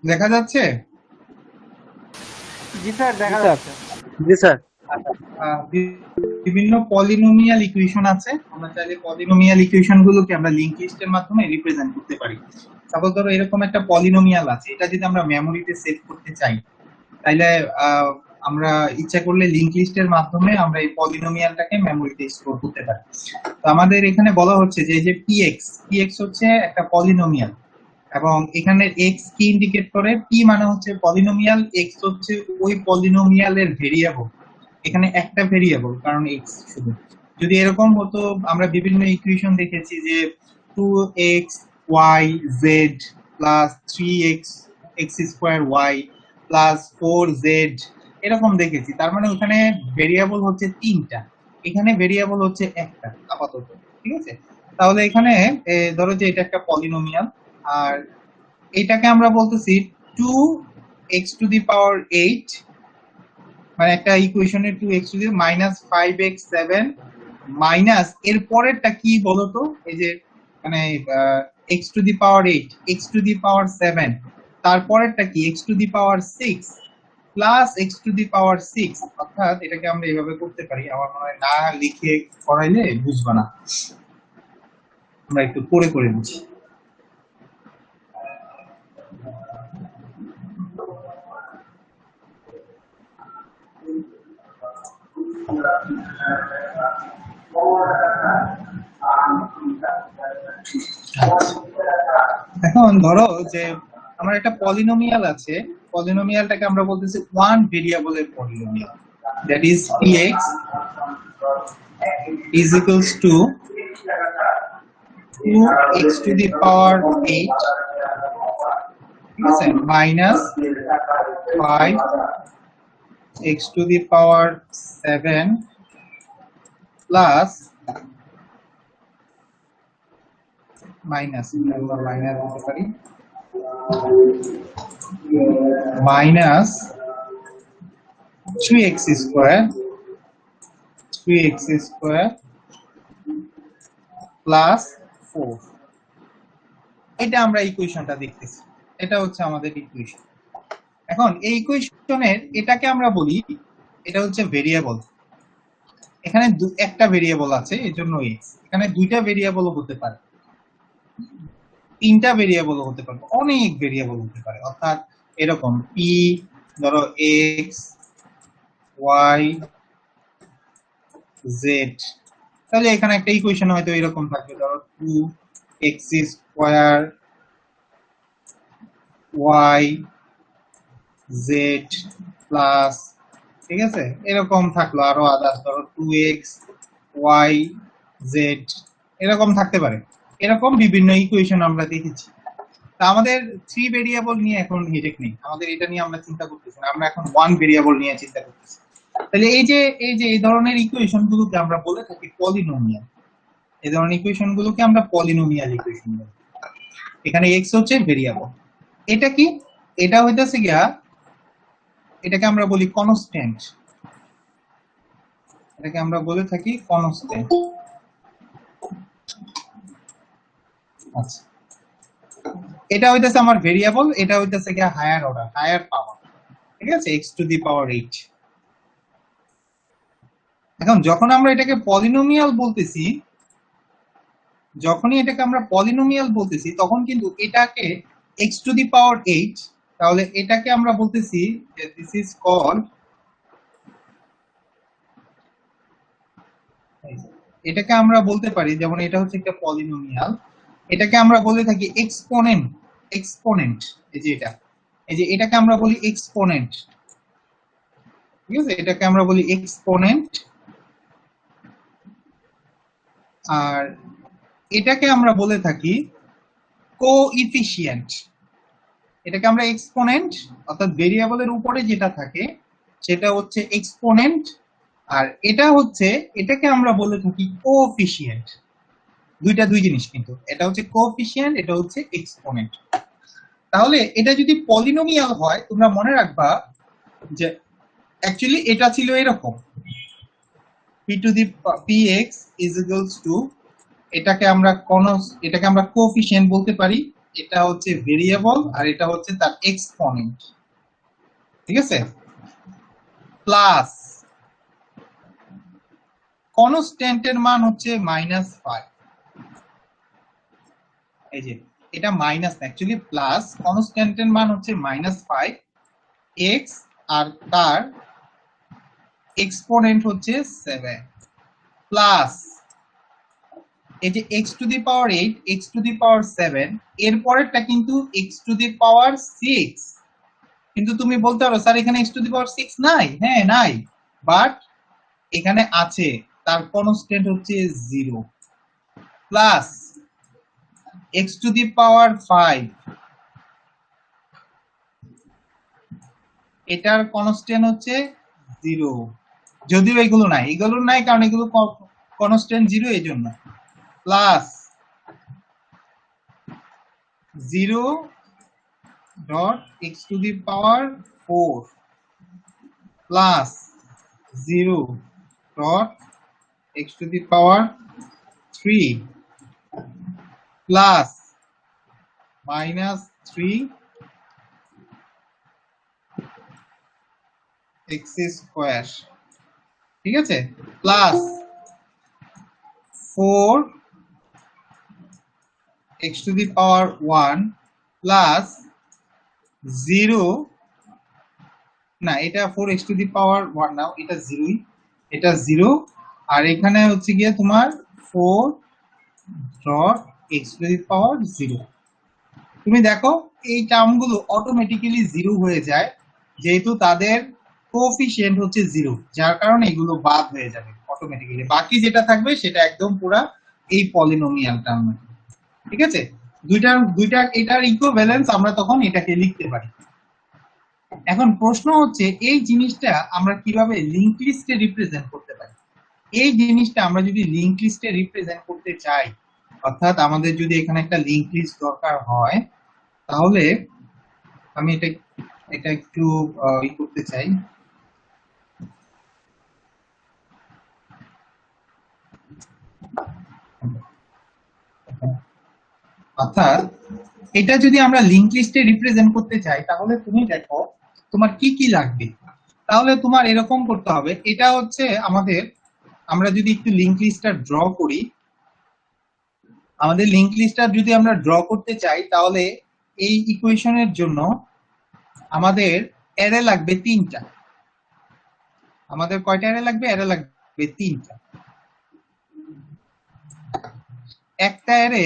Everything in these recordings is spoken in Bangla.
দেখা যাচ্ছে? জি স্যার, জি দেখা স্যার। যাচ্ছে। জি স্যার। আচ্ছা, বিভিন্ন পলিনোমিয়াল ইকুয়েশন আছে। আমরা চাইলে পলিনোমিয়াল ইকুয়েশন গুলোকে আমরা লিংক লিস্টের মাধ্যমে রিপ্রেজেন্ট করতে পারি। সাপোজ ধরো এরকম একটা পলিনোমিয়াল আছে, এটা যদি আমরা মেমোরিতে সেভ করতে চাই, তাইলে আহ, আমরা ইচ্ছা করলে লিংক লিস্টের মাধ্যমে আমরা এই পলিনোমিয়ালটাকে মেমোরিতে স্টোর করতে পারি। তো আমাদের এখানে বলা হচ্ছে যে এই যে পিএক্স পিএক্স হচ্ছে একটা পলিনোমিয়াল, এবং এখানে এক্স কি ইন্ডিকেট করে? পি মানে হচ্ছে পলিনোমিয়াল, এক্স হচ্ছে ওই পলিনোমিয়ালের ভেরিয়েবল। এখানে একটা ভেরিয়েবল, কারণ এক্স শুধু। যদি এরকম হতো, আমরা বিভিন্ন ইকুয়েশন দেখেছি যে 2x y z plus 3x x square y plus 4z, এরকম দেখেছি। তার মানে ওখানে ভেরিয়েবল হচ্ছে তিনটা, এখানে ভেরিয়েবল হচ্ছে একটা আপাতত। ঠিক আছে, তাহলে এখানে ধরো যে এটা একটা পলিনোমিয়াল, আর এটাকে আমরা বলতেছি 2x⁸, মানে একটা ইকুয়েশনের 2x⁻5x7 মাইনাস এর পরেরটা কি বলতো? এই যে মানে x⁸, x⁸7, তারপরেরটা কি? x⁻6 plus x⁻6। অর্থাৎ এটাকে আমরা এইভাবে করতে পারি, আমার মনে হয় না লিখে করাইলে বুঝবা না, আমরা একটু পড়ে করে বুঝি। এখন ধরো যে আমার একটা পলিনোমিয়াল আছে, পলিনোমিয়ালটাকে আমরা বলতেছি ওয়ান ভেরিয়েবলের polynomial, that is px is equals to 2x⁸, ঠিক আছে, minus 5x⁷ plus minus minus দিতে পারি মাইনাস 3x² প্লাস 4। এটা আমরা ইকুয়েশনটা দেখতেছি, এটা হচ্ছে আমাদের ইকুয়েশন। এখন এই ইকুয়েশনের এটাকে আমরা বলি, এটা হচ্ছে ভেরিয়েবল। এখানে একটা ভেরিয়েবল আছে, এই জন্য এক্স। এখানে দুইটা ভেরিয়েবলও হতে পারে, তিনটা ভেরিয়েবলও হতে পারে, অনেক ভেরিয়েবল হতে পারে। অর্থাৎ এরকম পি, ধরো এক্স ওয়াই জেড, তাহলে এখানে একটা ইকুয়েশন হয়তো এরকম থাকবে, ধরো 2x² ওয়াই জেড প্লাস, ঠিক আছে, এরকম থাকলো আরো আদার্স, ধরো 2x ওয়াই জেড, এরকম থাকতে পারে। এরকম বিভিন্ন ইকুয়েশন আমরা দেখেছি। তা আমাদের থ্রি ভেরিয়েবল নিয়ে এখন হেডেক নেই, আমাদের এটা নিয়ে আমরা চিন্তা করতেছি না, আমরা এখন ওয়ান ভেরিয়েবল নিয়ে চিন্তা করতেছি। তাহলে এই ধরনের ইকুয়েশন গুলোকে আমরা বলে থাকি পলিনোমিয়াল। এই ধরনের ইকুয়েশন গুলোকে আমরা পলিনোমিয়াল ইকুয়েশন বলি। এখানে এক্স হচ্ছে ভেরিয়েবল। এটা কি? এটা হইতেছে গিয়া, এটাকে আমরা বলি কনস্ট্যান্ট, এটাকে আমরা বলে থাকি কনস্ট্যান্ট। আচ্ছা, এটা হইতেছে আমার ভেরিয়েবল, এটা হইতেছে গিয়া হায়ার অর্ডার, হায়ার পাওয়ার, ঠিক আছে, x⁸। এখন যখন আমরা এটাকে পলিনোমিয়াল বলতেছি, যখনই এটাকে আমরা পলিনোমিয়াল বলতেছি, তখন কিন্তু এটাকে x⁸, তাহলে এটাকে আমরা বলতেছি যে দিস ইজ কল্ড, এটাকে আমরা বলতে পারি, যেমন এটা হচ্ছে একটা পলিনোমিয়াল, এটাকে আমরা বলে থাকি এক্সপোনেন্ট। এক্সপোনেন্ট, এই যে এটা, এই যে এটাকে আমরা বলি এক্সপোনেন্ট, ঠিক আছে, এটাকে আমরা বলি এক্সপোনেন্ট। আর এটাকে আমরা বলে থাকি কোইফিশিয়েন্ট। এটাকে আমরা এক্সপোনেন্ট, অর্থাৎ ভেরিয়েবলের উপরে যেটা থাকে সেটা হচ্ছে এক্সপোনেন্ট, আর এটা হচ্ছে, এটাকে আমরা বলে থাকি কোফিশিয়েন্ট। দুইটা দুই জিনিস, কিন্তু এটা হচ্ছে কোফিশিয়েন্ট, এটা হচ্ছে এক্সপোনেন্ট। তাহলে এটা যদি পলিনোমিয়াল হয়, তোমরা মনে রাখবা যে অ্যাকচুয়ালি এটা ছিল এরকম, px is equals to, এটাকে আমরা কোফিশিয়েন্ট বলতে পারি, এটা হচ্ছে ভেরিয়েবল আর এটা হচ্ছে তার এক্সপোনেন্ট, ঠিক আছে? প্লাস কনস্ট্যান্টের মান হচ্ছে -5, এই যে এটা মাইনাস অ্যাকচুয়ালি প্লাস, কনস্ট্যান্টের মান হচ্ছে -5 এক্স আর তার এক্সপোনেন্ট হচ্ছে 7 প্লাস এই যে x to the power 8 x to the power 7 এর পরেরটা কিন্তু x টু দি পাওয়ার 6, কিন্তু তুমি বলতে পারো স্যার এখানে x টু দি পাওয়ার 6 নাই, হ্যাঁ নাই, বাট এখানে আছে, তার কনস্ট্যান্ট হচ্ছে 0 প্লাস x টু দি পাওয়ার 5 এটার কনস্ট্যান্ট হচ্ছে 0, যদিও এগুলো নাই কারণ এগুলো কনস্ট্যান্ট 0 এই জন্য, plus 0 dot x to the power 4 plus 0 dot x to the power 3 plus -3 x square, ঠিক আছে, plus 4 x to the power 1 plus 0, না এটা 4 x টু দি পাওয়ার 1 নাও, এটা 0ই, এটা 0, আর এখানে হচ্ছে গিয়ে তোমার 4 ডট x টু দি পাওয়ার 0। তুমি দেখো এই টার্মগুলো অটোমেটিক্যালি 0 হয়ে যায় যেহেতু তাদের কোএফিসিয়েন্ট হচ্ছে 0, যার কারণে এগুলো বাদ হয়ে যাবে অটোমেটিক্যালি, বাকি যেটা থাকবে সেটা একদম পুরা এই পলিনোমিয়াল টার্ম, ঠিক আছে? দুইটা এটার ইকুইভ্যালেন্স আমরা তখন এটাকে লিখতে পারি। এখন প্রশ্ন হচ্ছে এই জিনিসটা আমরা কিভাবে লিংক লিস্টে রিপ্রেজেন্ট করতে পারি? এই জিনিসটা আমরা যদি লিংক লিস্টে রিপ্রেজেন্ট করতে চাই, অর্থাৎ আমাদের যদি এখানে একটা লিংক লিস্ট দরকার হয়, তাহলে আমি এটা একটু করতে চাই। অর্থাৎ এটা যদি আমরা লিংক লিস্টে রিপ্রেজেন্ট করতে চাই তাহলে তুমি দেখো তোমার কি কি লাগবে, তাহলে তোমার এরকম করতে হবে, এটা হচ্ছে আমাদের, আমরা যদি একটু লিংক লিস্টটা ড্র করি, আমাদের লিংক লিস্টটা যদি আমরা ড্র করতে চাই তাহলে এই ইকুয়েশনের জন্য আমাদের অ্যারে লাগবে 3টা। আমাদের কয়টা অ্যারে লাগবে? অ্যারে লাগবে 3টা। একটা অ্যারে,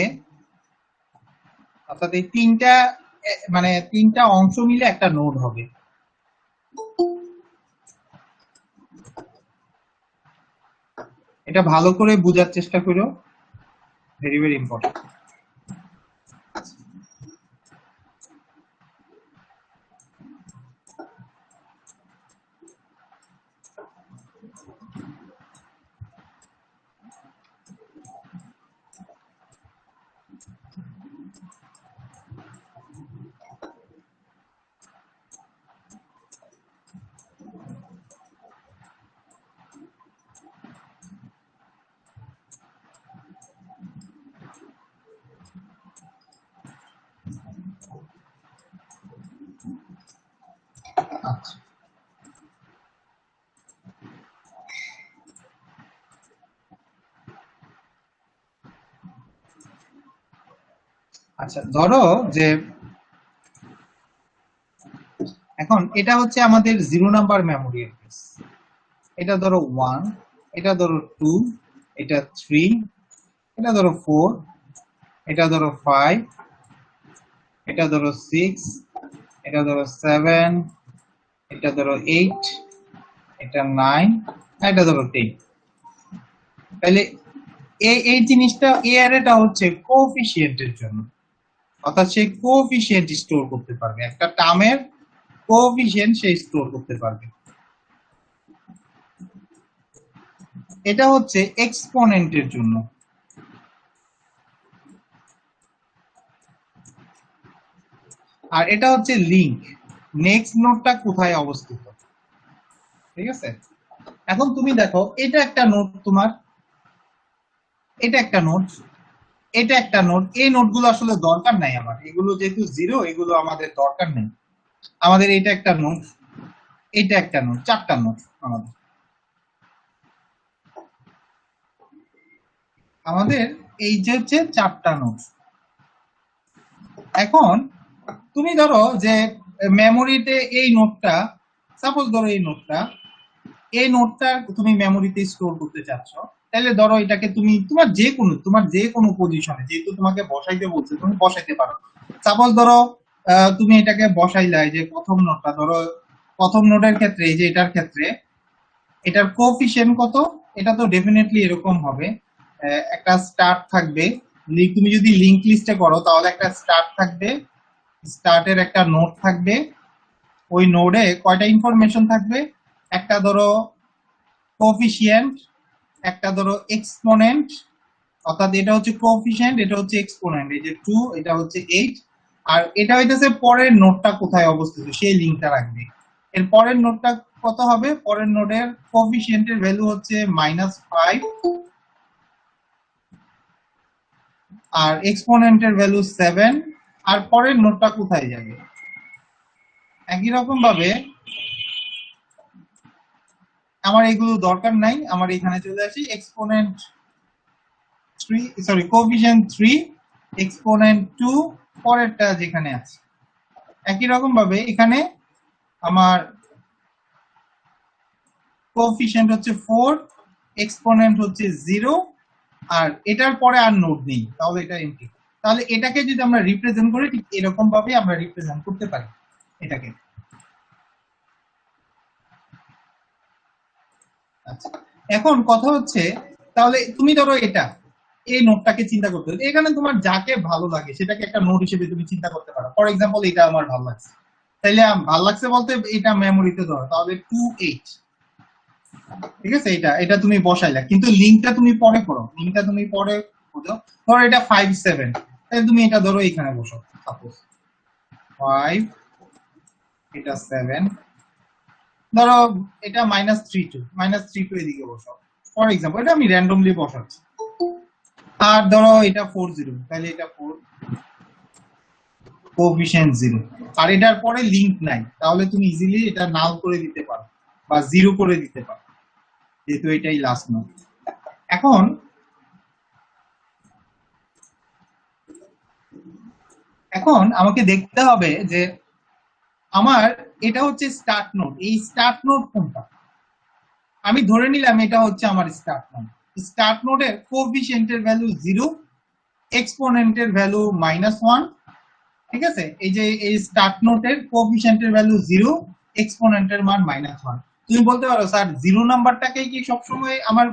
অর্থাৎ এই 3টা মানে 3টা অংশ মিলে একটা নোড হবে। এটা ভালো করে বোঝার চেষ্টা করো, ভেরি ভেরি ইম্পর্টেন্ট। আচ্ছা, আচ্ছা ধরো যে এখন এটা হচ্ছে আমাদের 0 নাম্বার মেমোরি অ্যাড্রেস, এটা ধরো 1, এটা ধরো 2, এটা 3, এটা ধরো 4, এটা ধরো 5, এটা ধরো 6, এটা ধরো 7, এটা ধরো 8, এটা 9, এটা ধরো 10। তাহলে এই জিনিসটা, এই অ্যারেটা হচ্ছে কোএফিসিয়েন্টের জন্য, অর্থাৎ সে কোএফিসিয়েন্ট স্টোর করতে পারবে, একটা টার্মের কোএফিসিয়েন্ট সে স্টোর করতে পারবে। এটা হচ্ছে এক্সপোনেন্টের জন্য, আর এটা হচ্ছে লিংক, নেক্সট নোডটা কোথায় অবস্থিত, ঠিক আছে? এখন তুমি দেখো এটা একটা নোড, তোমার এটা একটা নোড, এটা একটা নোট। এই নোটগুলো আসলে দরকার নাই আমার, এগুলো যেহেতু জিরো এগুলো আমাদের দরকার নেই। আমাদের এটা একটা নোট, এটা একটা নোট, চারটা নোট আমাদের। আমাদের এই যে হচ্ছে চারটা নোট। এখন তুমি ধরো যে মেমোরিতে এই নোটটা, সাপোজ ধরো এই নোটটা তুমি মেমোরিতে স্টোর করতে চাচ্ছ, তাহলে ধরো এটাকে তুমি তোমার যে কোনো পজিশনে, যেহেতু তোমাকে বসাইতে বলছে তুমি বসাইতে পারো। সাপোজ ধরো তুমি এটাকে বসাইলাই যে প্রথম নোটটা, ধরো প্রথম নোটের ক্ষেত্রে এই যে এটার ক্ষেত্রে এটার কোফিশিয়েন্ট কত, এটা তো ডেফিনেটলি এরকম হবে, একটা স্টার্ট থাকবে। তুমি যদি লিংক লিস্টে করো তাহলে একটা স্টার্ট থাকবে, স্টার্টের একটা নোট থাকবে, ওই নোডে কয়টা ইনফরমেশন থাকবে, একটা ধরো কোফিশিয়েন্ট, একটা ধরো এক্সপোনেন্ট, অর্থাৎ এটা হচ্ছে কোফিশিয়েন্ট, এটা হচ্ছে এক্সপোনেন্ট, এই যে 2, এটা হচ্ছে 8, আর এটা হইতেছে পরের নোডটা কোথায় অবস্থিত সেই লিংকটা রাখবে। এর পরের নোডটা কত হবে, পরের নোডের কোফিশিয়েন্টের ভ্যালু হচ্ছে -5, আর এক্সপোনেন্টের ভ্যালু 7, আর পরের নোডটা কোথায় যাবে। একই রকম ভাবে আমার এগুলো দরকার নাই, আমার এখানে চলে আসি এক্সপোনেন্ট 3, সরি কোফিশিয়েন্ট 3, এক্সপোনেন্ট 2, পরেরটা যেখানে আছে। একই রকম ভাবে এখানে আমার কোফিশিয়েন্ট হচ্ছে 4, এক্সপোনেন্ট হচ্ছে 0, আর এটার পরে আর নোড নেই, তাহলে এটা এমটি। তাহলে এটাকে যদি আমরা রিপ্রেজেন্ট করি ঠিক এরকম ভাবে আমরা রিপ্রেজেন্ট করতে পারি এটাকে। আচ্ছা, এখন কথা হচ্ছে তাহলে তুমি ধরো এই নোটটাকে চিন্তা করতে হবে, এখানে তোমার যাকে ভালো লাগে সেটাকে একটা নোট হিসেবে তুমি চিন্তা করতে পারো। ফর এক্সাম্পল এটা আমার ভালো লাগছে, তাইলে ভালো লাগছে বলতে এটা মেমোরিতে ধরো, তাহলে 28, ঠিক আছে, এটা তুমি বসাইলা, কিন্তু লিঙ্কটা তুমি পরে করো, লিঙ্কটা তুমি পরে করো। ধরো এটা 57, তাহলে তুমি এটা ধরো এখানে বসো, সাপোজ 5, এটা 7, ধরো এটা -32 এদিকে বসো, ফর এক্সাম্পল, এটা আমি র্যান্ডমলি বসাচ্ছি। আর ধরো এটা 40, তাহলে এটা 4, কোএফিশিয়েন্ট 0, আর এটার পরে লিংক নাই, তাহলে তুমি ইজিলি এটা নাল করে দিতে পারো বা 0 করে দিতে পারো, যেহেতু এটাই লাস্ট নোট। এখন এখন আমাকে দেখতে হবে যে আমার এটা হচ্ছে স্টার্ট নোট, এই স্টার্ট নোট কোনটা। আমি ধরে নিলাম এটা হচ্ছে আমার স্টার্ট নোট। স্টার্ট নোটের কোএফিশিয়েন্টের ভ্যালু 0, এক্সপোনেন্টের ভ্যালু -1, ঠিক আছে, এই যে এই স্টার্ট নোটের কোএফিশিয়েন্টের ভ্যালু 0, এক্সপোনেন্টের মান -1। তুমি বলতে পারো স্যার 0 নাম্বারটাকে কি সবসময় আমার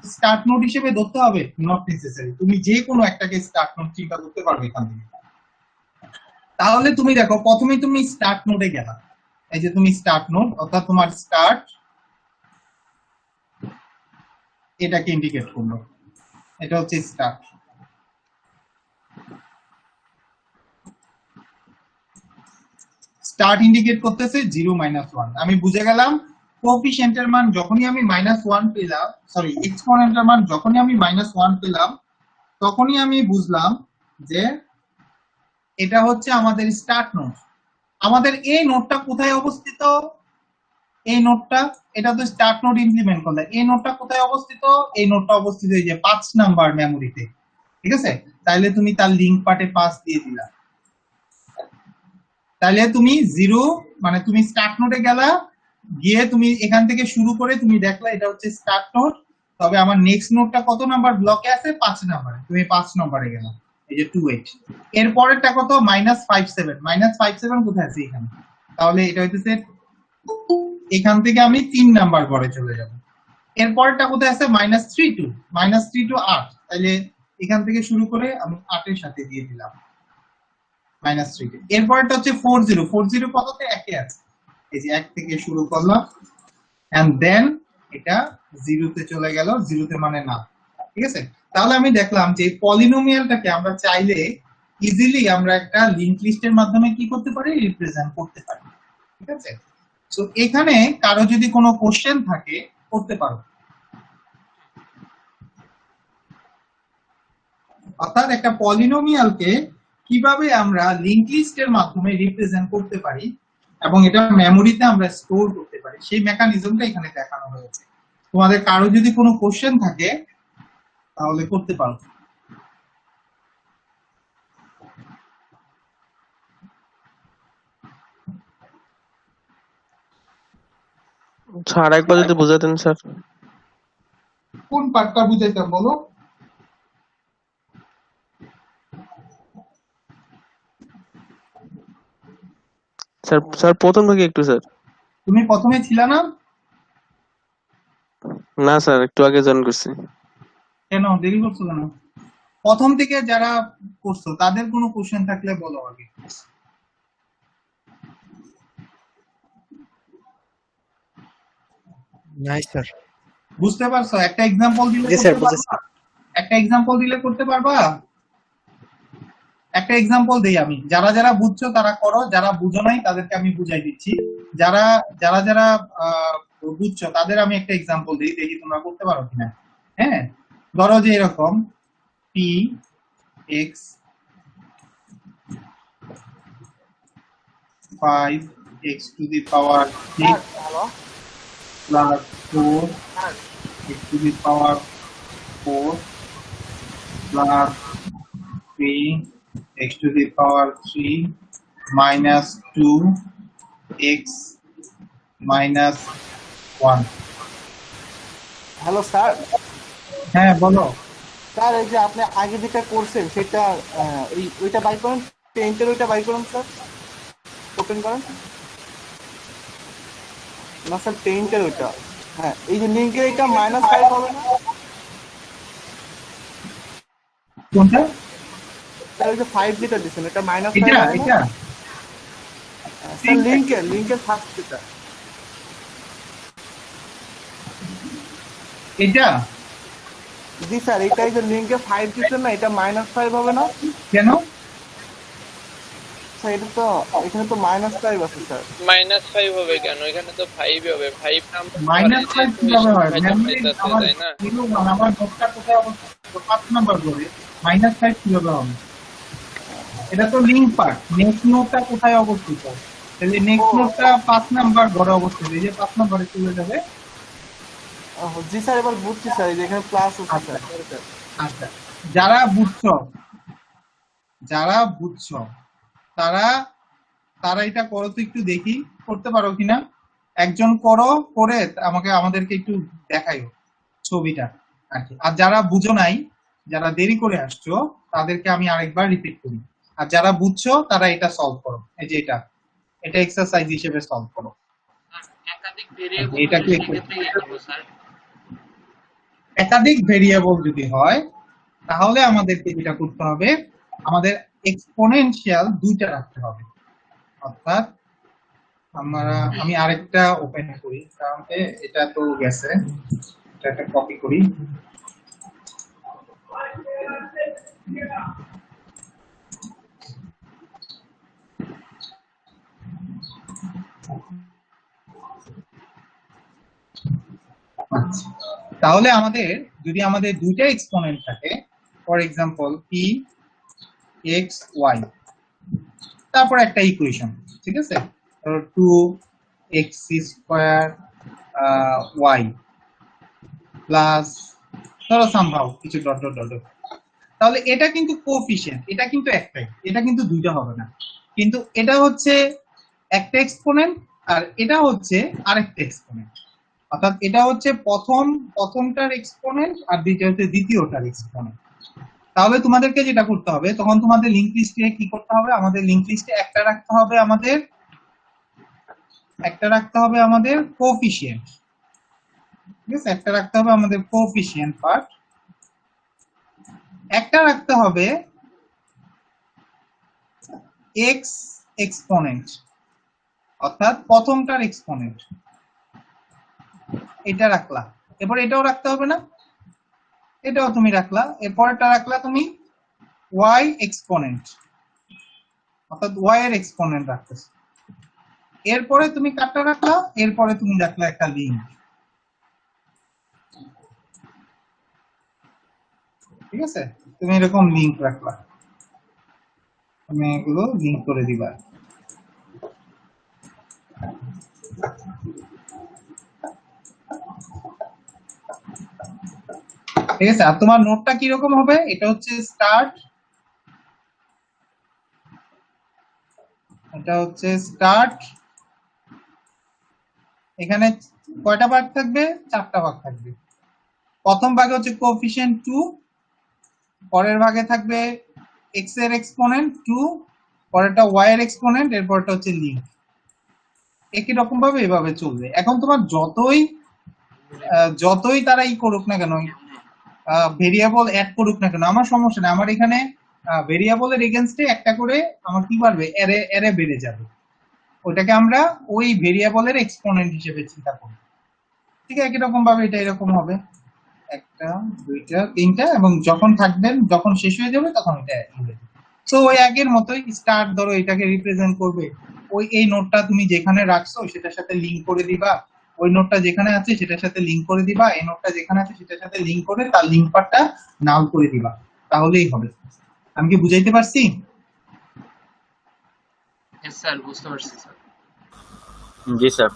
স্টার্ট নোট হিসেবে ধরতে হবে? নট নেসেসারি, তুমি যে কোনো একটাকে স্টার্ট নোট চিন্তা করতে পারবে এখান থেকে। তাহলে তুমি দেখো প্রথমে তুমি স্টার্ট নোটে গেলা, এই যে তুমি স্টার্ট নোট, অর্থাৎ তোমার স্টার্ট এটাকে ইন্ডিকেট করলো, এটা হচ্ছে স্টার্ট। স্টার্ট ইন্ডিকেট করতেছে 0 -1, আমি বুঝে গেলাম কোএফিশিয়েন্টের মান যখনই আমি -1 পেলাম, সরি এক্সপোনেন্টের মান যখনই আমি -1 পেলাম, তখনই আমি বুঝলাম যে এটা হচ্ছে আমাদের স্টার্ট নোট। আমাদের এই নোটটা কোথায় অবস্থিত, এই নোটটা, এটা তো স্টার্ট নোট ইমপ্লিমেন্ট করলে, এই নোটটা কোথায় অবস্থিত, এই নোটটা অবস্থিত এই যে 5 নাম্বার মেমোরিতে, ঠিক আছে। তাইলে তুমি তার লিংক পার্টে 5 দিয়ে দিলা, তাহলে তুমি 0, মানে তুমি স্টার্ট নোটে গেলা, গিয়ে তুমি এখান থেকে শুরু করে তুমি দেখলা এটা হচ্ছে স্টার্ট নোট, তবে আমার নেক্সট নোটটা কত নাম্বার ব্লকে আছে, 5 নাম্বারে, তুমি 5 নম্বরে গেলা, এই যে 28। এর পরেরটা কত, -57, -57 কোথায় আছে এখানে, তাহলে এটা হইতেছে এখান থেকে আমি 3 নাম্বার পরে চলে যাব। এর পরেরটা কোথায় আছে, -32, -32 8, তাহলে এখান থেকে শুরু করে আমি 8 এর সাথে দিয়ে দিলাম -3। এরপরটা হচ্ছে 40, 40 কততে, একে আছে, এই যে 1 থেকে শুরু করলাম, এন্ড দেন এটা 0 তে চলে গেল, 0 তে মানে না, ঠিক আছে। তাহলে আমি দেখলাম যে পলিনোমিয়ালটাকে আমরা চাইলে ইজিলি আমরা একটা লিংক লিস্টের মাধ্যমে কি করতে পারি, রিপ্রেজেন্ট করতে পারি, ঠিক আছে। তো এখানে কারো যদি কোনো কোশ্চেন থাকে করতে পারো। অর্থাৎ একটা পলিনোমিয়ালকে কিভাবে আমরা লিংক লিস্টের মাধ্যমে রিপ্রেজেন্ট করতে পারি এবং এটা মেমোরিতে আমরা স্টোর করতে পারি সেই মেকানিজমটা এখানে দেখানো হয়েছে। তোমাদের কারো যদি কোনো কোশ্চেন থাকে তাহলে করতে পারো। স্যার একবার যদি বুঝাতেন স্যার। কোন পার্টটা বুঝাইতাম বলো? স্যার স্যার প্রথম থেকে একটু স্যার। তুমি প্রথমে ছিলা না? না স্যার, একটু আগে জয়েন করছি। কেন দেরি করছো কেন? প্রথম থেকে যারা করছো তাদের কোনো কোশ্চেন থাকলে বলো আগে। নাই স্যার। বুঝতে পারছো? একটা এক্সাম্পল দিলে জি স্যার, করতে বুঝেছি। পারবা? একটা এক্সাম্পল দিলে করতে পারবা? একটা এক্সাম্পল দেই আমি, যারা যারা বুঝছো তারা করো, যারা বুঝো নাই তাদেরকে আমি বুঝাই দিচ্ছি। যারা যারা যারা বুঝছো তাদের আমি একটা এক্সাম্পল দিই, দেখি তোমরা করতে পারো কিনা। হ্যাঁ, ধরো যে এরকম P x 5x to the power 6 plus 4x to the power 4 plus 3x to the power 3 minus 2x minus 1. Hello sir. হ্যাঁ বলো। স্যার এই যে আপনি আগে যেটা করছেন সেটা ওইটা বাই করেন, টেন্টের ওইটা বাই করুন স্যার, ওপেন করেন। না স্যার, টেন্টের ওইটা, হ্যাঁ এই যে লিঙ্কের এটা -5 হবে না কোনটা? স্যার? ওই যে 5 যেটা দিচ্ছেন এটা -5 এটা হবে এটা না স্যার? লিঙ্কের ফার্স্ট যেটা। এটা জি স্যার, এটাই যে লিঙ্কে 5 দিচ্ছেন না, এটা -5 হবে না কেন? স্যার? এটা তো এখানে তো -5 আছে স্যার। -5 হবে কেন? এখানে তো 5 হবে। 5 নাম্বার -5 কিভাবে হয়? মেমরি আমার তাই না? 01 আমার নোটটা কোথায় অবস্থিত? 5 নাম্বার করে -5 কিভাবে হবে? এটা তো লিংক পার্ট। নেক্সট নোটটা কোথায় অবস্থিত? তাহলে নেক্সট নোটটা 5 নাম্বার ঘরে অবস্থিত। এই যে 5 নাম্বারে চলে যাবে। জি স্যার, এবার বুঝছি স্যার, এই যে এখানে প্লাস আছে স্যার। আচ্ছা, যারা বুঝছো যারা বুঝছো তারা তারা এটা করো তো, একটু দেখি করতে পারো কিনা। একজন করো, করে আমাদেরকে একটু দেখাইও ছবিটা আর কি। আর যারা বুঝো নাই, যারা দেরি করে আসছো তাদেরকে আমি আরেকবার রিপিট করি। আর যারা বুঝছো তারা এটা সলভ করো। এই যে এটা এটা এক্সারসাইজ হিসেবে সলভ করো। একাধিক ভেরিয়েবল এটা কি সেক্ষেত্রে কি করব স্যার? একাধিক ভেরিয়েবল যদি হয় তাহলে আমাদেরকে যেটা করতে হবে, আমাদের এক্সপোনেনশিয়াল দুইটা রাখতে হবে। অর্থাৎ আমি আরেকটা ওপেন করি, কারণ এটা তো গেছে, এটা একটা কপি করি। আচ্ছা, তাহলে যদি আমাদের দুইটা এক্সপোনেন্ট থাকে, for example P X Y, তারপর একটা ইকুয়েশন, ঠিক আছে, 2x স্কয়ার ওয়াই প্লাস ধরো সামহাউ কিছু ডট ডট ডট ডট। তাহলে এটা কিন্তু কোএফিশিয়েন্ট, এটা কিন্তু একটাই, এটা কিন্তু দুইটা হবে না। কিন্তু এটা হচ্ছে একটা এক্সপোনেন্ট আর এটা হচ্ছে আরেকটা এক্সপোনেন্ট। অর্থাৎ এটা হচ্ছে প্রথমটার এক্সপোনেন্ট আর দ্বিতীয় হচ্ছে দ্বিতীয়টার এক্সপোনেন্ট। তাহলে তোমাদেরকে যেটা করতে হবে, তখন তোমাদের লিংক লিস্টে কি করতে হবে, আমাদের লিংক লিস্টে একটা রাখতে হবে আমাদের কোএফিশিয়েন্ট, ঠিক আছে, একটা রাখতে হবে আমাদের কোএফিশিয়েন্ট পার্ট, একটা রাখতে হবে এক্স এক্সপোনেন্ট, অর্থাৎ প্রথমটার এক্সপোনেন্ট, এটা রাখলা। এরপর এটাও রাখতে হবে না, এটাও তুমি রাখলা। এরপরটা রাখলা তুমি ওয়াই এক্সপোনেন্ট, অর্থাৎ ওয়াই এর এক্সপোনেন্ট রাখতেছো। এরপরে তুমি কাটটা রাখলা, এরপরে তুমি রাখলা একটা লিঙ্ক, ঠিক আছে। তো তুমি এরকম লিংক রাখলা, তুমি এগুলো লিংক করে দিবা। ঠিক আছে, আর তোমার নোটটা কিরকম হবে, এটা হচ্ছে স্টার্ট, এটা হচ্ছে স্টার্ট, এখানে কয়টা ভাগ থাকবে, 4টা ভাগ থাকবে। প্রথম ভাগে হচ্ছে কোএফিশিয়েন্ট 2, পরের ভাগে থাকবে x এর এক্সপোনেন্ট 2, পরেরটা y এর এক্সপোনেন্ট, এরপরটা হচ্ছে লিংক। একই রকম ভাবে এভাবে চলবে। এখন তোমার যতই তারা করুক না কেন, ভেরিয়েবল অ্যাড করুক না কেন, আমার সমস্যা নেই। আমার এখানে ভেরিয়েবলের এগেইনস্টে একটা করে আমার কি বাড়বে, অ্যারে বেড়ে যাবে। ওটাকে আমরা ওই ভেরিয়েবলের এক্সপোনেন্ট হিসেবে চিন্তা করব। ঠিক আছে, একই রকম ভাবে এটা এরকম হবে, 1টা 2টা 3টা, এবং যখন শেষ হয়ে যাবে তখন এটা হবে। সো ওই আগের মতোই স্টার্ট, ধরো এটাকে রিপ্রেজেন্ট করবে, এই নোটটা তুমি যেখানে রাখছো সেটার সাথে লিংক করে দিবা, ওই নোটটা যেখানে আছে সেটার সাথে লিংক করে দিবা, এই নোটটা যেখানে আছে সেটার সাথে লিংক করে তার লিংক পার্টটা নাল করে দিবা, তাহলেই হবে। আমি কি বুঝাইতে পারছি? স্যার বুঝতে পারছি স্যার। জি স্যার।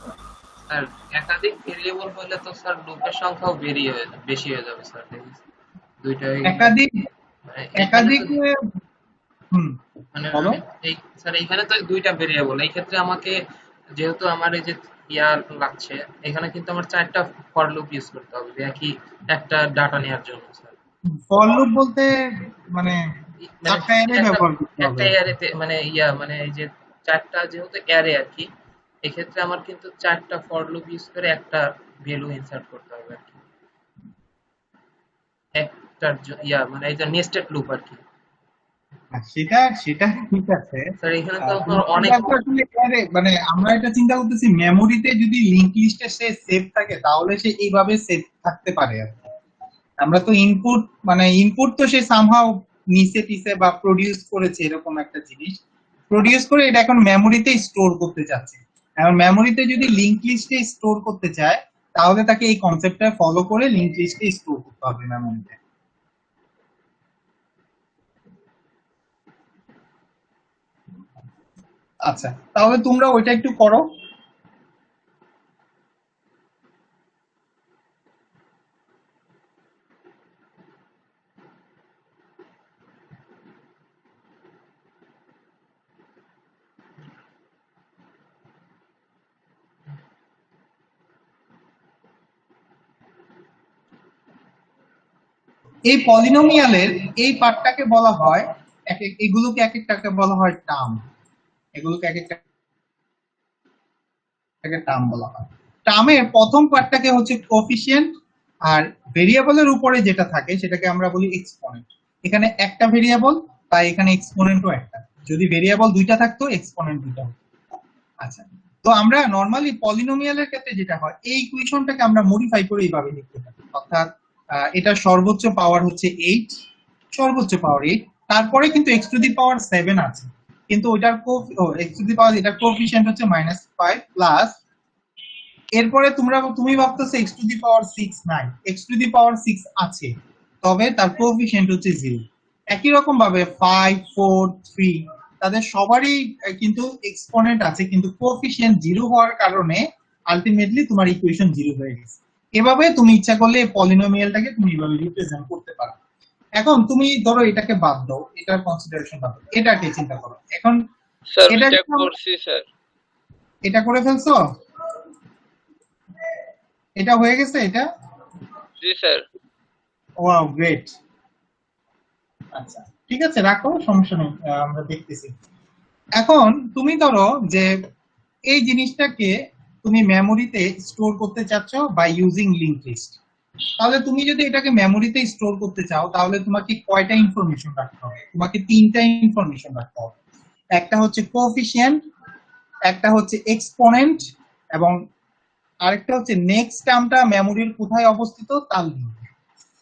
স্যার একাধিক ভেরিয়েবল হলে তো স্যার লুপের সংখ্যাও বেশি হয়ে যাবে স্যার। দুইটা একাধিক মানে বলো। এই স্যার এইখানে তো দুইটা ভেরিয়েবল, এই ক্ষেত্রে আমাকে যেহেতু আমার এই যে লাগছে, এখানে কিন্তু আমার 4টা ফর লুপ ইউজ করতে হবে একই একটা ডাটা নেওয়ার জন্য স্যার। ফর লুপ বলতে মানে একটা অ্যারে ব্যবহার করতে একটা হবে। অ্যারেতে মানে মানে এই যে 4টা যেহেতু অ্যারে আর কি, এক্ষেত্রে আমার কিন্তু 4টা ফর লুপ ইউজ করে একটা ভ্যালু ইনসার্ট করতে হবে আর কি, একটা মানে এই যে নেস্টেড লুপ আর কি। সেটা ঠিক আছে স্যার এখানে তো কিন্তু অনেক আসলে মানে আমরা এটা চিন্তা করতেছি, মেমোরিতে যদি লিংক লিস্টে সে সেভ থাকে তাহলে সে এইভাবে সেভ থাকতে পারে আর কি। আমরা তো ইনপুট তো সে সামহাও নিচে টিসে বা প্রডিউস করেছে, এরকম একটা জিনিস প্রডিউস করে এটা এখন মেমোরিতে স্টোর করতে চাচ্ছে। এখন মেমোরিতে যদি লিংক লিস্টে স্টোর করতে চায় তাহলে তাকে এই কনসেপ্টটা ফলো করে লিংক লিস্টে স্টোর করতে হবে মেমোরিতে। আচ্ছা, তাহলে তোমরা ওইটা একটু করো। এই পলিনোমিয়ালের এই পার্টটাকে বলা হয়, এগুলোকে এক একটাকে বলা হয় টার্ম, এগুলোকে এক একটাকে টার্ম বলা হয়। টার্মের প্রথম পার্টটাকে হচ্ছে কোএফিশিয়েন্ট, আর ভেরিয়েবলের উপরে যেটা থাকে সেটাকে আমরা বলি এক্সপোনেন্ট। এখানে একটা ভেরিয়েবল তাই এখানে এক্সপোনেন্টও একটা, যদি ভেরিয়েবল দুইটা থাকতো এক্সপোনেন্ট দুইটা হতো। আচ্ছা, তো আমরা নরমালি পলিনোমিয়ালের ক্ষেত্রে যেটা হয়, এই ইকুয়েশনটাকে আমরা মডিফাই করে এইভাবে লিখতে পারি, অর্থাৎ এটা সর্বোচ্চ পাওয়ার হচ্ছে 8, সর্বোচ্চ পাওয়ার 8, তারপরে কিন্তু x টু দি পাওয়ার 7 আছে, কিন্তু ওইটার x টু দি পাওয়ার এটার কোএফিশিয়েন্ট হচ্ছে -5 প্লাস, এরপরে তুমি ভাবতেছো x টু দি পাওয়ার 6 নাই, x টু দি পাওয়ার 6 আছে, তবে তার কোএফিশিয়েন্ট হচ্ছে 0। একই রকম ভাবে 5 4 3 তাদের সবারই কিন্তু এক্সপোনেন্ট আছে, কিন্তু কোএফিশিয়েন্ট 0 হওয়ার কারণে আলটিমেটলি তোমার ইকুয়েশন 0 হয়ে গেছে। এভাবে তুমি ইচ্ছা করলে পলিনোমিয়ালটাকে তুমি এভাবে রিপ্রেজেন্ট করতে পারো। এখন তুমি ধরো এটাকে বাদ দাও, এটার কনসিডারেশন বাদ দাও, এটাকে চিন্তা করো। এখন স্যার এটা করছি স্যার, এটা করে ফেলছো, এটা হয়ে গেছে এটা। জি স্যার। Wow great. আচ্ছা ঠিক আছে, রাখো, সমস্যা নেই, আমরা দেখতেছি। এখন তুমি ধরো যে এই জিনিসটাকে তুমি মেমোরিতে স্টোর করতে চাচ্ছ বাই ইউজিং লিংক লিস্ট, তাহলে তুমি যদি এটাকে মেমোরিতে স্টোর করতে চাও তাহলে তোমাকে কয়টা ইনফরমেশন রাখতে হবে? তোমাকে 3টা ইনফরমেশন রাখতে হবে। একটা হচ্ছে কোএফিশিয়েন্ট, একটা হচ্ছে এক্সপোনেন্ট, এবং আরেকটা হচ্ছে নেক্সট টার্মটা মেমোরির কোথায় অবস্থিত তার লিংক।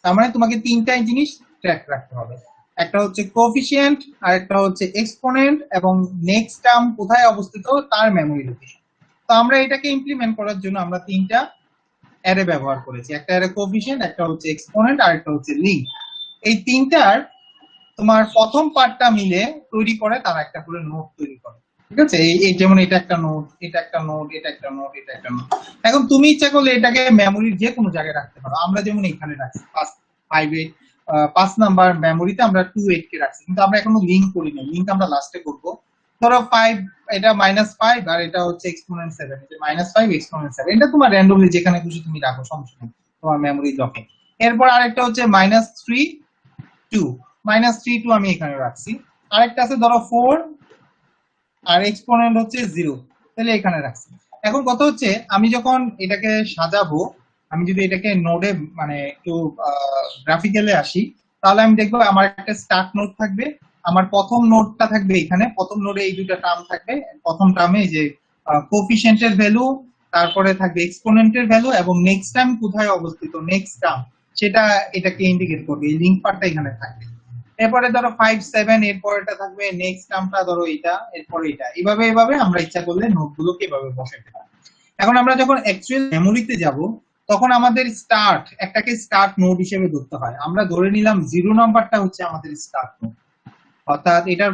তার মানে তোমাকে 3টা জিনিস ট্র্যাক রাখতে হবে, একটা হচ্ছে কোএফিশিয়েন্ট, আরেকটা হচ্ছে এক্সপোনেন্ট, এবং নেক্সট টার্ম কোথায় অবস্থিত তার মেমোরি লোকেশন। তো আমরা এটাকে ইমপ্লিমেন্ট করার জন্য আমরা 3টা অ্যারে ব্যবহার করেছি, একটা অ্যারে কোএফিশিয়েন্ট, একটা হচ্ছে এক্সপোনেন্ট, আর একটা হচ্ছে লিংক। এই 3টার তোমার প্রথম পার্টটা মিলে তৈরি করে তারা একটা করে নোট তৈরি করে। ঠিক আছে, এই যেমন এটা একটা নোট, এটা একটা নোট, এটা একটা নোট, এটা একটা নোট। এখন তুমি ইচ্ছা করলে এটাকে মেমোরির যে কোনো জায়গায় রাখতে পারো। আমরা যেমন এখানে রাখছি 5 নাম্বার মেমোরিতে আমরা 2 কে রাখছি, কিন্তু আমরা এখনো লিংক করি না, লিংক আমরা লাস্টে করবো। ধরো 5 এটা -5 আর এটা হচ্ছে এক্সপোনেন্ট 7, এটা -5 এক্সপোনেন্ট 7, এটা তোমার র্যান্ডমলি যেখানে খুশি তুমি রাখো, সমস্যা নেই তোমার মেমোরি ব্লকে। এরপর আরেকটা হচ্ছে -3 2, -3 2 আমি এখানে রাখছি। আরেকটা আছে ধরো 4 আর এক্সপোনেন্ট হচ্ছে 0, তাহলে এখানে রাখছি। এখন কথা হচ্ছে আমি যখন এটাকে সাজাবো, আমি যদি এটাকে নোডে মানে একটু গ্রাফিক্যালে আসি, তাহলে আমি দেখবো আমার একটা স্টার্ট নোড থাকবে, আমার প্রথম নোডটা থাকবে এখানে, প্রথম নোডে এই দুটো টার্ম থাকবে। প্রথম টার্মে যে কোফিশিয়েন্টের ভ্যালু, তারপরে থাকবে এক্সপোনেন্টের ভ্যালু, এবং নেক্সট টার্ম কোথায় অবস্থিত নেক্সট টার্ম সেটা এটাকে ইন্ডিকেট করবে, এই লিংক পার্টটা এখানে থাকবে। এরপরে ধরো 5 7, এরপর এটা থাকবে নেক্সট টার্মটা ধরো এটা, এরপর এটা, এইভাবে আমরা ইচ্ছা করলে নোটগুলোকে এভাবে বসাতে পারি। এখন আমরা যখন অ্যাকচুয়াল মেমোরিতে যাব, তখন আমাদের একটাকে স্টার্ট নোড হিসেবে ধরতে হয়। আমরা ধরে নিলাম 0 নাম্বারটা হচ্ছে আমাদের স্টার্ট নোড, অর্থাৎ এটার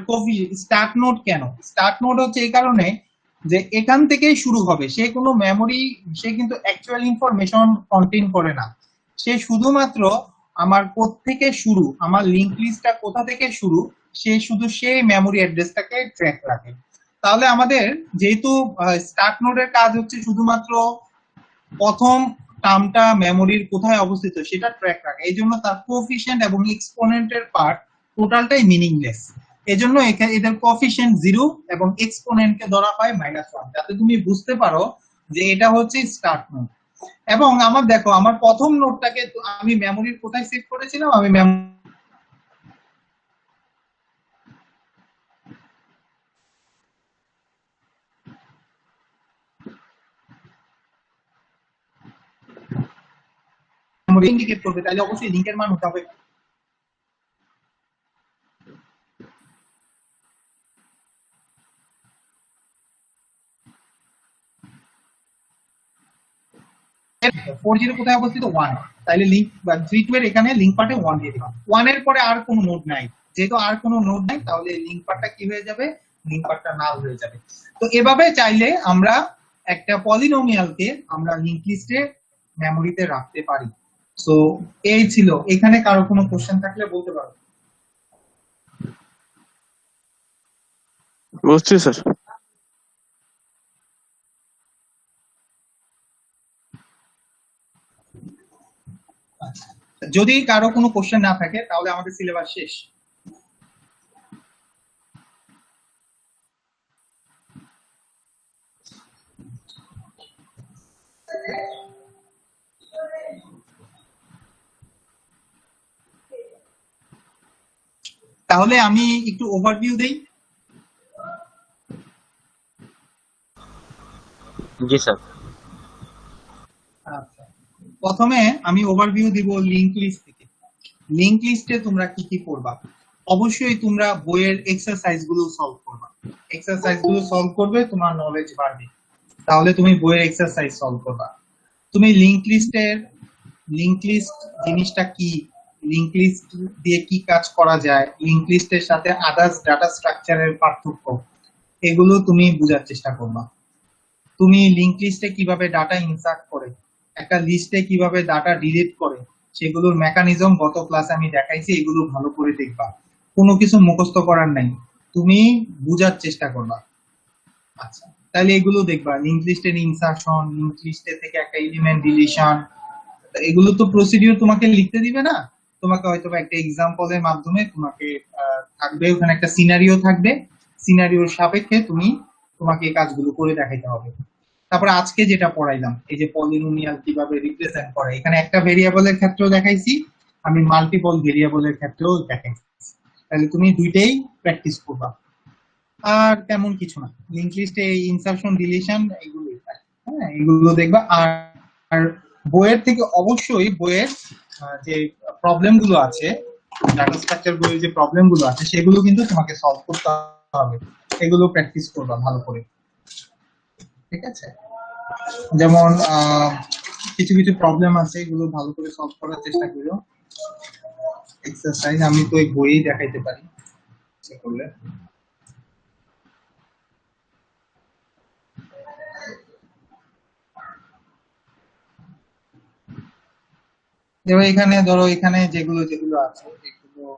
স্টার্ট নোড। কেন স্টার্ট নোড হচ্ছে? এই কারণে যে এখান থেকেই শুরু হবে, সে কোনো মেমোরি, সে কিন্তু অ্যাকচুয়াল ইনফরমেশন কন্টেইন করে না, সে শুধুমাত্র আমার কোথা থেকে শুরু, আমার লিংক লিস্টটা কোথা থেকে শুরু, সে শুধু সেই মেমোরি অ্যাড্রেসটাকে ট্র্যাক রাখে। তাহলে আমাদের যেহেতু স্টার্ট নোডের কাজ হচ্ছে শুধুমাত্র প্রথম টার্মটা মেমোরির কোথায় অবস্থিত সেটা ট্র্যাক রাখা, এই জন্য তার কোফিশিয়েন্ট এবং এক্সপোনেন্টের পার্ট টোটালটাই মিনিংলেস। এজন্য এখানে এদের কোফিশিয়েন্ট 0 এবং এক্সপোনেন্টকে ধরা হয় -1, যাতে তুমি বুঝতে পারো যে এটা হচ্ছে স্টার্ট নোড। এবং আমার দেখো, আমার প্রথম নোটটাকে আমি মেমোরির কোথায় সেভ করেছিলাম, আমি মেমোরি ইন্ডিকেট করবে, তাহলে অবশ্যই লিংকের মান হতে হবে। ফোর জিরো কোথায় অবস্থিত? 1, তাহলে লিংক বা 3 2 এর এখানে লিংক পার্টে 1 দিয়ে দিলাম। 1 এর পরে আর কোনো নোড নাই, যেহেতু আর কোনো নোড নাই, তাহলে লিংক পার্টটা কি হয়ে যাবে? লিংক পার্টটা নাল হয়ে যাবে। তো এভাবে চাইলে আমরা একটা পলিনোমিয়ালকে আমরা লিংক লিস্টে মেমোরিতে রাখতে পারি। সো এই ছিল। এখানে কারো কোনো কোশ্চেন থাকলে বলতে পারো। বুঝছি স্যার। যদি কারো কোনো কোশ্চেন না থাকে তাহলে আমাদের সিলেবাস শেষ। তাহলে আমি একটু ওভারভিউ দেই। जी सर। আচ্ছা, প্রথমে আমি ওভারভিউ দিব লিংক লিস্ট থেকে। লিংক লিস্টে তোমরা কি কি করবা? অবশ্যই তোমরা বইয়ের এক্সারসাইজ গুলো সলভ করবা। এক্সারসাইজ গুলো সলভ করবে, তোমার নলেজ বাড়বে। তাহলে তুমি বইয়ের এক্সারসাইজ সলভ করবা। তুমি লিংক লিস্ট জিনিসটা কি, লিংক লিস্ট দিয়ে কি কাজ করা যায়, লিংক লিস্টের সাথে আদার্স ডাটা স্ট্রাকচারের পার্থক্য, এগুলো তুমি বোঝার চেষ্টা করবা। তুমি লিংক লিস্টে কিভাবে ডাটা ইনসার্ট করে, একটা লিস্টে কিভাবে ডাটা ডিলিট করে, সেগুলোর মেকানিজম গত ক্লাসে আমি দেখাইছি, এগুলো ভালো করে দেখবা। কোনো কিছু মুখস্থ করার নাই, তুমি বোঝার চেষ্টা করবা। আচ্ছা, তাহলে এগুলো দেখবা, লিংক লিস্টের ইনসার্শন, লিংক লিস্টে থেকে একটা এলিমেন্ট ডিলিশন, এগুলো তো প্রসিডিউর তোমাকে লিখতে দিবে না, তোমাকে হয়তো একটা এক্সাম্পলের মাধ্যমে তোমাকে থাকবে, ওখানে একটা সিনারিও থাকবে, সিনারিওর সাপেক্ষে তোমাকে এই কাজগুলো করে দেখাইতে হবে। তারপরে আজকে যেটা পড়াইলাম, এই যে পলিনোমিয়াল কিভাবে রিপ্রেজেন্ট করে, এখানে একটা ভেরিয়েবলের ক্ষেত্রেও দেখাইছি, আমি মাল্টিপল ভেরিয়েবলের ক্ষেত্রেও দেখাইছি। তাহলে তুমি দুইটাই প্র্যাকটিস করবা। আর তেমন কিছু না, লিংক লিস্টে ইনসার্শন ডিলিশন এগুলোই থাকে। হ্যাঁ, এগুলো দেখবা। আর বইয়ের থেকে অবশ্যই বইয়ের যে প্রবলেম গুলো আছে, ডাটা স্ট্রাকচার বইয়ের যে প্রবলেম গুলো আছে, সেগুলো কিন্তু তোমাকে সলভ করতে হবে, এগুলো প্র্যাকটিস করবা ভালো করে। ঠিক আছে, যেমন কিছু কিছু প্রবলেম আছে, এগুলো ভালো করে সলভ করার চেষ্টা করো। এক্সারসাইজ আমি তো ওই বইয়েই দেখাইতে পারি ইচ্ছা করলে। এবার এখানে ধরো এখানে যেগুলো যেগুলো আছে এগুলো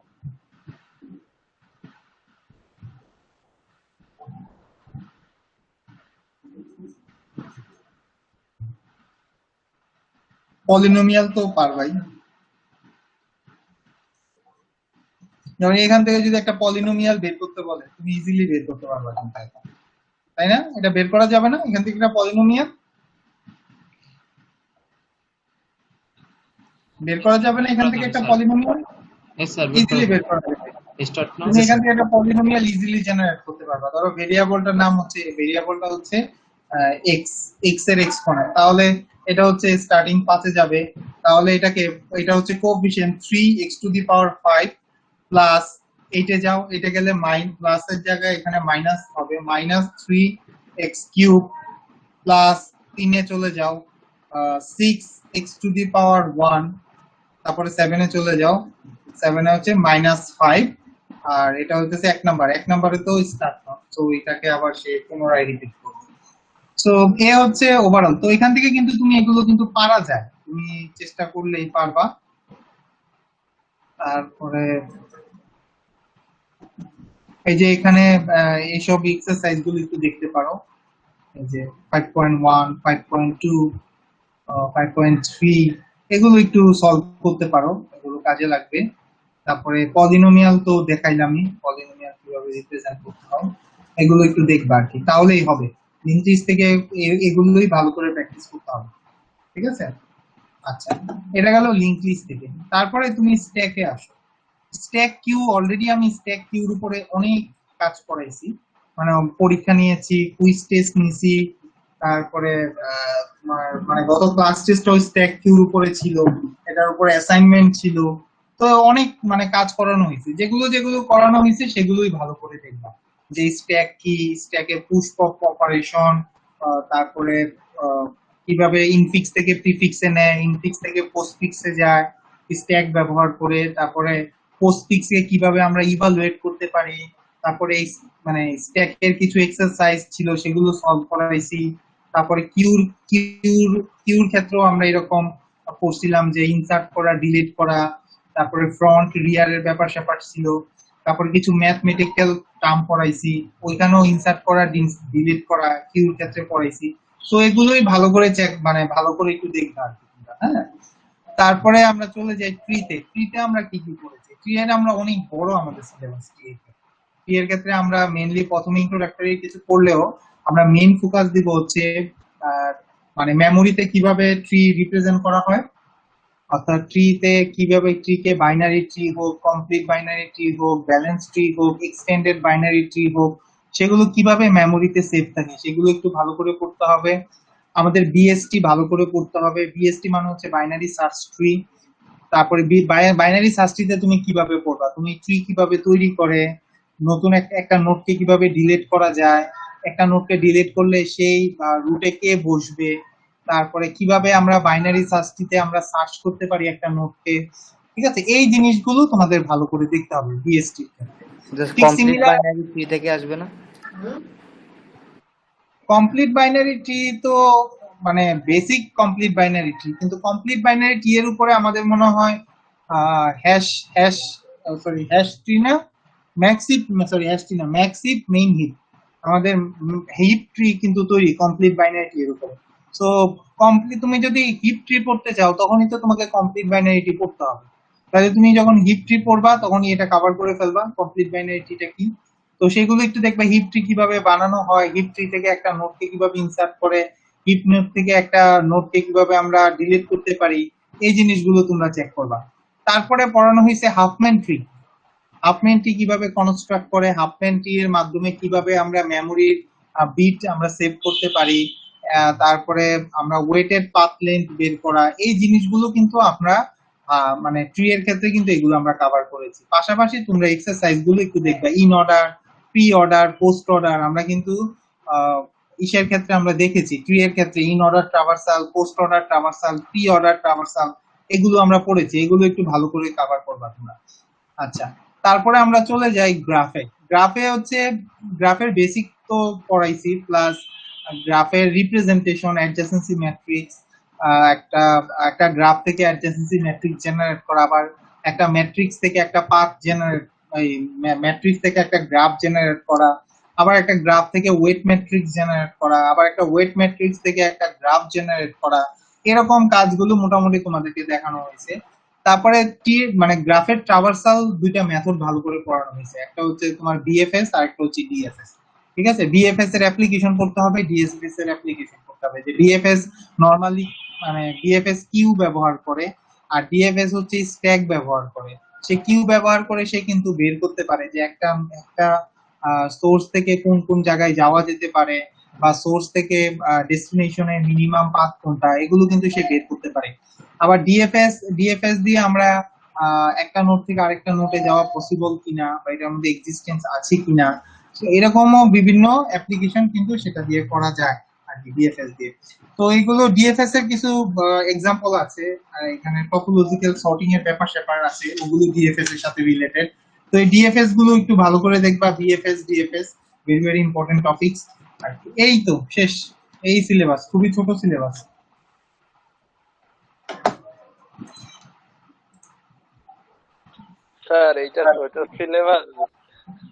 পলিনোমিয়াল তো পারবাই। যেমন এখান থেকে যদি একটা পলিনোমিয়াল বের করতে বলে তুমি ইজিলি বের করতে পারবা কিন্তু এটা, তাই না? এটা বের করা যাবে না এখান থেকে একটা পলিনোমিয়াল বের করা যাবে না এখান থেকে একটা পলিনোমিয়াল यस सर ইজিলি बिल्कुल বের করা যাবে। स्टार्ट नाउ তুমি এখান থেকে একটা পলিনোমিয়াল ইজিলি জেনারেট করতে পারবা। ধরো ভেরিয়েবলটার নাম হচ্ছে ভেরিয়েবলটা হচ্ছে এক্স, এক্স এর এক্সপোনেন্ট, তাহলে এটা হচ্ছে স্টার্টিং 5 এ যাবে, তাহলে এটা হচ্ছে coefficient 3x two the power 5 plus 8 এ যাও, এটা গেলে প্লাসের জায়গায় এখানে মাইনাস হবে, মাইনাস 3x কিউব প্লাস 3 এ চলে যাও 6x টু দি পাওয়ার 1, তারপরে 7 এ চলে যাও, 7 এ হচ্ছে -5, আর এটা হচ্ছে এক নাম্বারে তো স্টার্ট না, তো এটাকে আবার সে পুনরায় রিপিট করবে। সো এ হচ্ছে ওভারঅল। তো এখান থেকে কিন্তু তুমি এগুলো কিন্তু পারা যায়, তুমি চেষ্টা করলেই পারবা। তারপরে এই যে এখানে এইসব এক্সারসাইজ গুলো একটু দেখতে পারো, এই যে 5.1, 5.2, 5.3 এগুলো একটু সলভ করতে পারো, এগুলো কাজে লাগবে। তারপরে পলিনোমিয়াল তো দেখাইলামই, পলিনোমিয়াল কিভাবে রিপ্রেজেন্ট করতে হয় এগুলো একটু দেখবা আর কি, তাহলেই হবে। লিঙ্কিস থেকে এগুলোই ভালো করে প্র্যাকটিস করতে হবে, ঠিক আছে? আচ্ছা, এটা গেল লিঙ্ক লিস্ট থেকে। তারপরে তুমি স্ট্যাকে আসো। স্ট্যাক কিউ অলরেডি আমি স্ট্যাক কিউর উপরে অনেক কাজ করাইছি, মানে পরীক্ষা নিয়েছি, কুইজ টেস্ট নিয়েছি, তারপরে মানে গত ক্লাস টেস্টও স্ট্যাক কিউর উপরে ছিল, এটার উপরে অ্যাসাইনমেন্ট ছিল, তো অনেক মানে কাজ করানো হয়েছে। যেগুলো যেগুলো করানো হয়েছে সেগুলোই ভালো করে দেখবা, যে স্ট্যাক কি, স্ট্যাকের পুশ পপ অপারেশন, তারপরে কিভাবে ইনফিক্স থেকে প্রিফিক্সে নেয়, ইনফিক্স থেকে পোস্টফিক্সে যায় স্ট্যাক ব্যবহার করে, তারপরে পোস্টফিক্সে কিভাবে আমরা ইভালুয়েট করতে পারি, তারপরে মানে স্ট্যাকের কিছু এক্সারসাইজ ছিল সেগুলো সলভ করাইছি। তারপরে কিউর ক্ষেত্রেও আমরা এরকম করছিলাম যে ইনসার্ট করা, ডিলিট করা, তারপরে ফ্রন্ট রিয়ার এর ব্যাপার স্যাপার ছিল। তারপরে কিছু ম্যাথমেটিক্যাল টার্ম পড়াইছি, ওইখানেও ইনসার্ট করা, ডিলিট করা কিউর ক্ষেত্রে পড়াইছি। তো এগুলোই ভালো করে মানে ভালো করে একটু দেখবা আর কি তোমরা, হ্যাঁ। তারপরে আমরা চলে যাই ট্রিতে আমরা কি কি করেছি। ট্রি এর আমরা অনেক বড় আমাদের সিলেবাস। ট্রি এর ক্ষেত্রে আমরা মেইনলি প্রথমে ইন্ট্রোডাক্টরি কিছু পড়লেও আমরা মেইন ফোকাস দিব হচ্ছে মানে মেমোরিতে কিভাবে ট্রি রিপ্রেজেন্ট করা হয়, অর্থাৎ ট্রিতে কিভাবে ট্রিকে বাইনারি ট্রি হোক, কমপ্লিট বাইনারি ট্রি হোক, ব্যালেন্স ট্রি হোক, এক্সটেন্ডেড বাইনারি ট্রি হোক, সেগুলো কিভাবে মেমোরিতে সেভ থাকে সেগুলো একটু ভালো করে পড়তে হবে। আমাদের বিএসটি ভালো করে পড়তে হবে। বিএসটি মানে হচ্ছে বাইনারি সার্চ ট্রি। তারপরে বাইনারি সার্চ ট্রিতে তুমি কিভাবে পড়বা, তুমি ট্রি কিভাবে তৈরি করে, নতুন একটা নোটকে কিভাবে ডিলিট করা যায়, একটা নোটকে ডিলিট করলে সেই রুটে কে বসবে, তারপরে কিভাবে আমরা বাইনারি সার্চ ট্রিতে আমরা সার্চ করতে পারি একটা নোটকে, ঠিক আছে? এই জিনিসগুলো তোমাদের ভালো করে দেখতে হবে বিএসটি ক্ষেত্রে। কমপ্লিট বাইনারি ট্রি থেকে আসবে না? কমপ্লিট বাইনারি ট্রি তো মানে বেসিক কমপ্লিট বাইনারি ট্রি, কিন্তু কমপ্লিট বাইনারি ট্রি এর উপরে আমাদের মনে হয় হ্যাশ ট্রি না, ম্যাক্সিভ মেইন হিপ, আমাদের হিপ ট্রি কিন্তু তৈরি কমপ্লিট বাইনারি ট্রি এর উপরে। সো তুমি যদি হিপ ট্রি পড়তে চাও তখনই তো তোমাকে কমপ্লিট বাইনারি ট্রি পড়তে হবে। তাহলে তুমি যখন হিপ ট্রি পড়বা তখনই এটা কভার করে ফেলবা কমপ্লিট বাইনারি ট্রিটা কি। তো সেগুলো একটু দেখবে, হিপ ট্রি কিভাবে বানানো হয়, হিপ ট্রি থেকে একটা নোটকে কিভাবে ইনসার্ট করে, হিপ নোট থেকে একটা নোটকে কিভাবে আমরা ডিলিট করতে পারি, এই জিনিসগুলো তোমরা চেক করবা। তারপরে পড়ানো হয়েছে হাফম্যান ট্রি। হাফম্যান ট্রি কিভাবে কনস্ট্রাক্ট করে, হাফম্যান ট্রি এর মাধ্যমে কিভাবে আমরা মেমোরির বিট আমরা সেভ করতে পারি, তারপরে আমরা ওয়েটেড পাথ লেন্থ বের করা, এই জিনিসগুলো কিন্তু আমরা মানে ট্রি এর ক্ষেত্রে কিন্তু এগুলো আমরা কভার করেছি। পাশাপাশি তোমরা এক্সারসাইজ গুলো একটু দেখবা, in order, pre order, post order. আমরা কিন্তু ইসের ক্ষেত্রে আমরা দেখেছি ট্রি এর ক্ষেত্রে in order traversal, post order traversal, pre order traversal, এগুলো আমরা পড়েছি, এগুলো একটু ভালো করে কভার করবা তোমরা। আচ্ছা, তারপরে আমরা চলে যাই গ্রাফে। গ্রাফে হচ্ছে গ্রাফের বেসিক তো পড়াইছি, প্লাস গ্রাফের রিপ্রেজেন্টেশন, অ্যাডজাসেন্সি ম্যাট্রিক্স, একটা একটা গ্রাফ থেকে অ্যাডজাসেন্সি ম্যাট্রিক্স জেনারেট করা, আবার একটা ম্যাট্রিক্স থেকে একটা পাথ জেনারেট, এই ম্যাট্রিক্স থেকে একটা গ্রাফ জেনারেট করা, আবার একটা গ্রাফ থেকে ওয়েট ম্যাট্রিক্স জেনারেট করা, আবার একটা ওয়েট ম্যাট্রিক্স থেকে একটা গ্রাফ জেনারেট করা, এরকম কাজগুলো মোটামুটি তোমাদেরকে দেখানো হয়েছে। তারপরে কি মানে গ্রাফের ট্রাভার্সাল দুইটা মেথড ভালো করে পড়ানো হয়েছে, একটা হচ্ছে তোমার বিএফএস আর একটা হচ্ছে ডিএফএস। ঠিক আছে, বিএফএস এর অ্যাপ্লিকেশন করতে হবে, ডিএফএস এর অ্যাপ্লিকেশন করতে হবে। যে বিএফএস নরমালি মানে বিএফএস কিউ ব্যবহার করে, আর ডিএফএস হচ্ছে স্ট্যাক ব্যবহার করে। সে কিউ ব্যবহার করে সে কিন্তু বের করতে পারে যে একটা একটা সোর্স থেকে কোন কোন জায়গায় যাওয়া যেতে পারে, বা সোর্স থেকে ডেস্টিনেশনের মিনিমাম পাথ কোনটা, এগুলো কিন্তু সে বের করতে পারে। আবার ডিএফএস দিয়ে আমরা একটা নোড থেকে আরেকটা নোডে যাওয়া পসিবল কিনা, বা এটার মধ্যে এক্সিস্টেন্স আছে কিনা, তো এরকমও বিভিন্ন অ্যাপ্লিকেশন কিন্তু সেটা দিয়ে করা যায় আর কি, ডিএফএস দিয়ে। তো এইগুলো ডিএফএস এর কিছু এক্সাম্পল আছে, এখানে টপোলজিক্যাল সর্টিং এর ব্যাপার স্যাপার আছে, ওগুলো ডিএফএস এর সাথে রিলেটেড। তো এই ডিএফএস গুলো একটু ভালো করে দেখবা, BFS DFS very very important topics আর কি। এই তো শেষ, এই সিলেবাস, খুবই ছোট সিলেবাস। স্যার এইটা ছোট সিলেবাস